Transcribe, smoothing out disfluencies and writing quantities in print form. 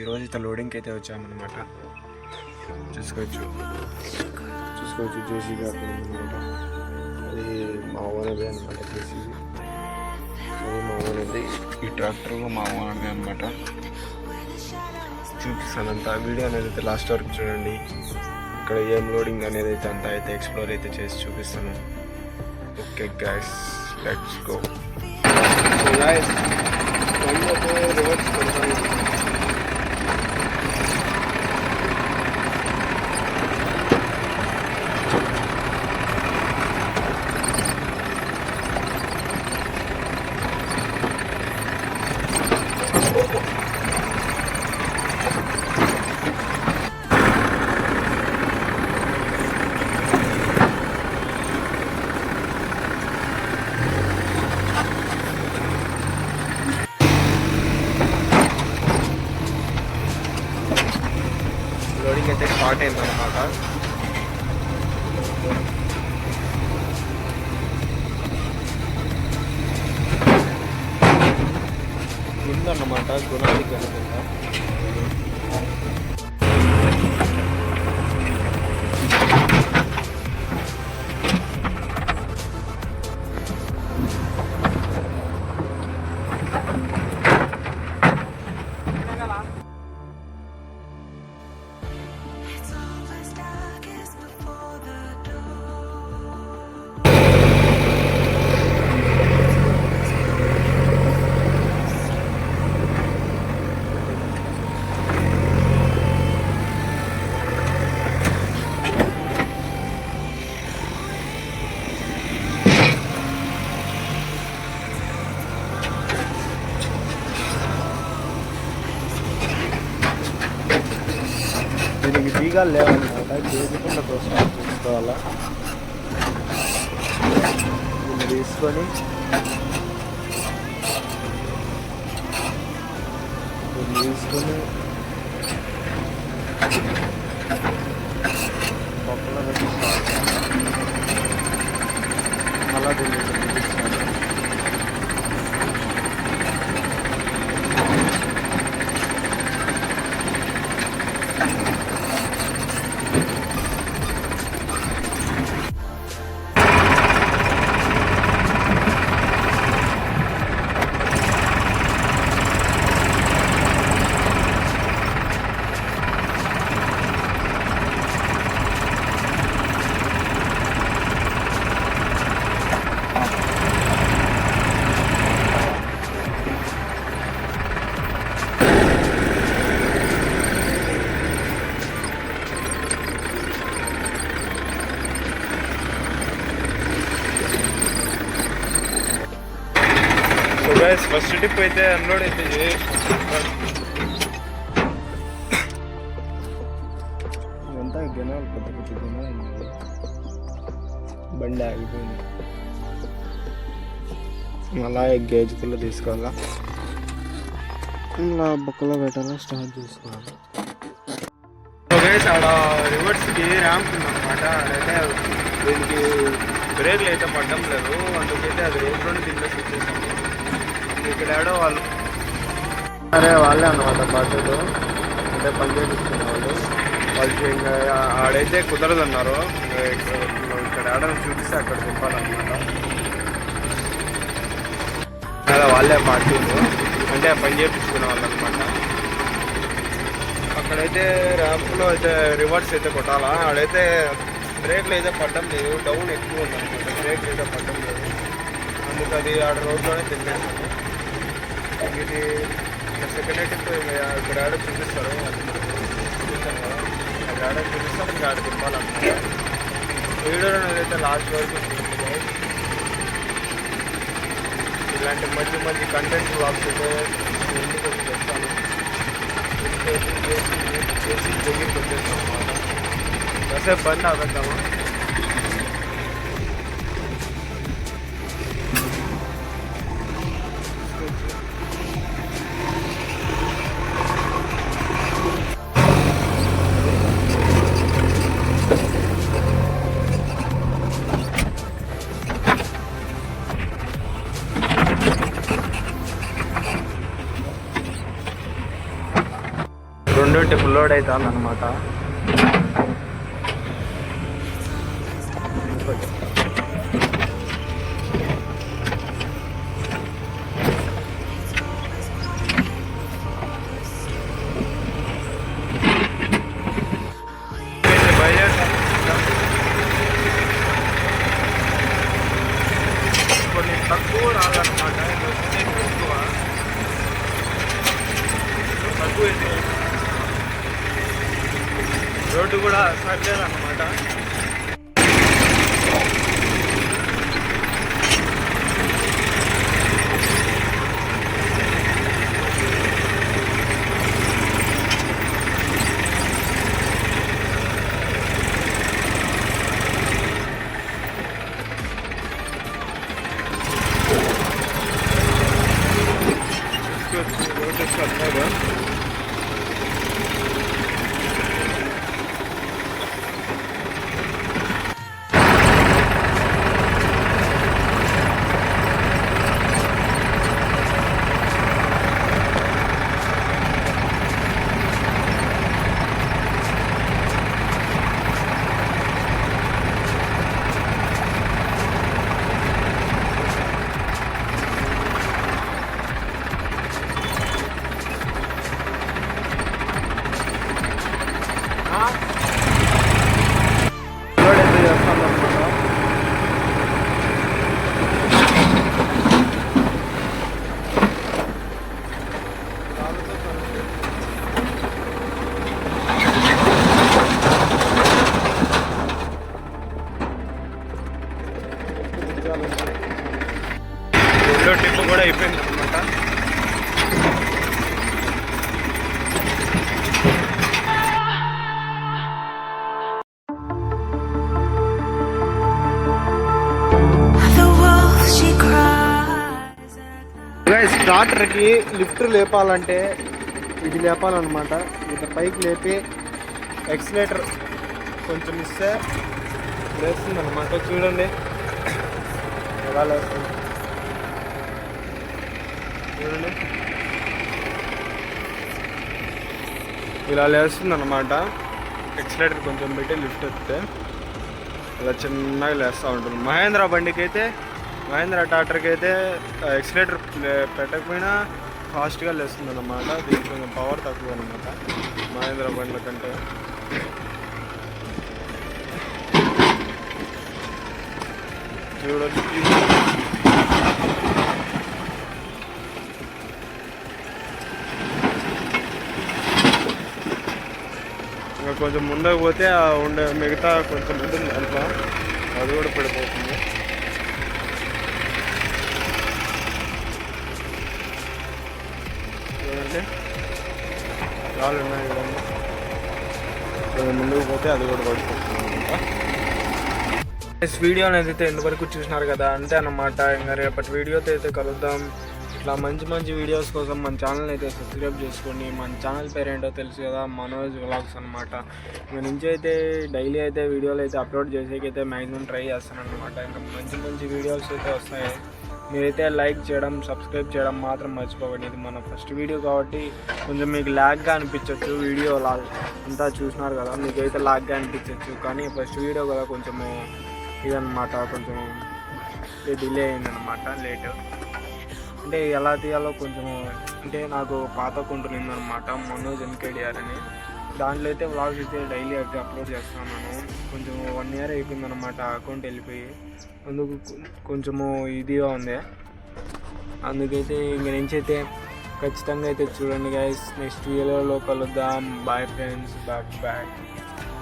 ఈరోజు అయితే లోడింగ్కి అయితే వచ్చామన్నమాట. చూసుకోవచ్చు జేసీబీ అక్కడ అనమాట. అది మా ఓనర్ది అనమాట జేసీబీ. అది మా ఓనర్ది. ఈ ట్రాక్టర్ మా ఓనర్ది అనమాట. చూపిస్తానంత వీడియో అనేది అయితే లాస్ట్ వరకు చూడండి. ఇక్కడ ఏం లోడింగ్ అనేది అయితే అంతా అయితే ఎక్స్ప్లోర్ అయితే చేసి చూపిస్తాను. Okay guys, let's go. Guys reverse కొడతాను. లోడింగ్ అయితే స్టార్ట్ అయిందన్నమాట. ఉందన్నమాట గుణానికి అనుకుంటా. దీనికి బీగాలు లేవన్నమాట. గేజుకుండా కోసం చూసుకోవాలా. దీన్ని తీసుకొని పక్కన పెట్టి మళ్ళా దీన్ని చూపిస్తాను. ఫస్ట్ ట్రిప్ అయితే అన్లోడ్ అయితే ఇదంతా జనాలు పెద్ద పెద్ద జనాలు. బండి ఆగిపోయింది. మళ్ళా గేజ్ కిలో తీసుకోవాలా. ఇలా బొక్కలో పెట్టాలా స్టార్ట్ చేసుకోవాలి. ఆడ రివర్స్కి ర్యాంప్ ఉందన్నమాట. అంటే దీనికి బ్రేక్లు అయితే పడ్డం లేదు. అందుకైతే అది రోడ్లోనే తింటేసి వచ్చేసాము. ఇక్కడ ఏడో వాళ్ళు వాళ్ళే అన్నమాట బాధ్యతలు. అంటే పని చేపిస్తున్న వాళ్ళకి ఇంకా ఆడైతే కుదరదన్నారు. ఇక్కడ ఏడో చూపిస్తే అక్కడ తిప్పాలన్నమాట. అలా వాళ్ళే పార్టీలు అంటే పని చేపిస్తున్న వాళ్ళు అనమాట. అక్కడైతే ర్యాంప్లో అయితే రివర్స్ అయితే కొట్టాలా. ఆడైతే బ్రేక్లు అయితే పడ్డం లేదు. డౌన్ ఎక్కువ ఉందన్నమాట. బ్రేక్లు అయితే పడ్డం లేదు. అందుకు అది ఆడ రోడ్లోనే తిన్నాను. ఇది సెకండ్ అయితే ఇక్కడ ఆడ చూపిస్తారు. చూపిస్తాను కదా, అది ఆడ చూపిస్తాం. ఇంకా ఆడ తిప్పాలన్నమాట. వీడియోలో అయితే లాస్ట్ వరకు చూపిస్తాయి. ఇలాంటి మంచి మంచి కంటెంట్ బ్లాగ్స్ అయితే ఎందుకు చెప్తాను. చేసి దగ్గరికి వచ్చేస్తాం అన్నమాట. కాసేపు బండి ఆగద్దామా. రెండోటి ఫుల్ లోడ్ అవుతుంది అనమాట. కొన్ని తక్కువ రాదన్నమాట, తక్కువ రోడ్డు కూడా సరిలేదన్నమాట. రెండో ట్రిప్ కూడా అయిపోయింది అనమాట. స్టార్టర్కి లిఫ్ట్ లేపాలంటే ఇది లేపాలన్నమాట. ఇది పైకి లేపి ఎక్సిలేటర్ కొంచెం ఇస్తే లేస్తుంది అనమాట. చూడండి ఎలా లేస్తుంది, చూడండి ఇలా లేస్తుంది అనమాట. ఎక్సిలేటర్ కొంచెం పెట్టి లిఫ్ట్ ఎత్తితే ఇలా చిన్నగా లేస్తూ ఉంటుంది. మహేంద్ర ట్రాక్టర్కి అయితే ఎక్సిలేటర్ పెట్టకపోయినా ఫాస్ట్గా లేస్తుంది అన్నమాట. దీనికి కొంచెం పవర్ తక్కువ అనమాట మహేంద్ర బండ్ల కంటే. చూడండి ఇంకా కొంచెం ముందుకు పోతే ఉండే మిగతా కొంచెం ఉంటుంది దాంట్లో, అది కూడా పడిపోతుంది. రాళ్ళు ఉన్నాయి కదండి, కొంచెం ముందుకు పోతే అది కూడా పడిపోతుంది అనమాట. వీడియో అయితే ఇంతవరకు చూసినారు కదా, అంతే అన్నమాట. ఇంకా రేపటి వీడియోతో అయితే కలుద్దాం. ఇట్లా మంచి మంచి వీడియోస్ కోసం మన ఛానల్ అయితే సబ్స్క్రైబ్ చేసుకోండి. మన ఛానల్ పేరు ఏంటో తెలుసు కదా, మనోజ్ వ్లాగ్స్ అనమాట. ఇంకా నుంచి అయితే డైలీ అయితే వీడియోలు అయితే అప్లోడ్ చేసేకైతే మ్యాక్సిమం ట్రై చేస్తాను అనమాట. ఇంకా మంచి మంచి వీడియోస్ అయితే వస్తాయి. మీరైతే లైక్ చేయడం, సబ్స్క్రైబ్ చేయడం మాత్రం మర్చిపోకండి. ఇది మన ఫస్ట్ వీడియో కాబట్టి కొంచెం మీకు లాగ్గా అనిపించవచ్చు. వీడియో అంతా చూసినారు కదా, మీకైతే లాగ్గా అనిపించవచ్చు. కానీ ఫస్ట్ వీడియో కదా కొంచెము ఇదన్నమాట, కొంచెం డిలే అయిందనమాట, లేట్. అంటే ఎలా తీయాలో కొంచెము, అంటే నాకు పాత అకౌంట్ ఉందన్నమాట, మనోజ్ ఎన్కేడిఆర్ అని. దాంట్లో అయితే వ్లాగ్స్ అయితే డైలీ అయితే అప్లోడ్ చేస్తున్నాను. కొంచెం 1 year అయిపోయిందన్నమాట అకౌంట్ వెళ్ళిపోయి, అందుకు కొంచెము ఇదిగా ఉంది. అందుకైతే ఇంక నుంచి అయితే ఖచ్చితంగా అయితే చూడండి గైస్. నెక్స్ట్ వీడియోలో కలుద్దాం. Bye friends, bye.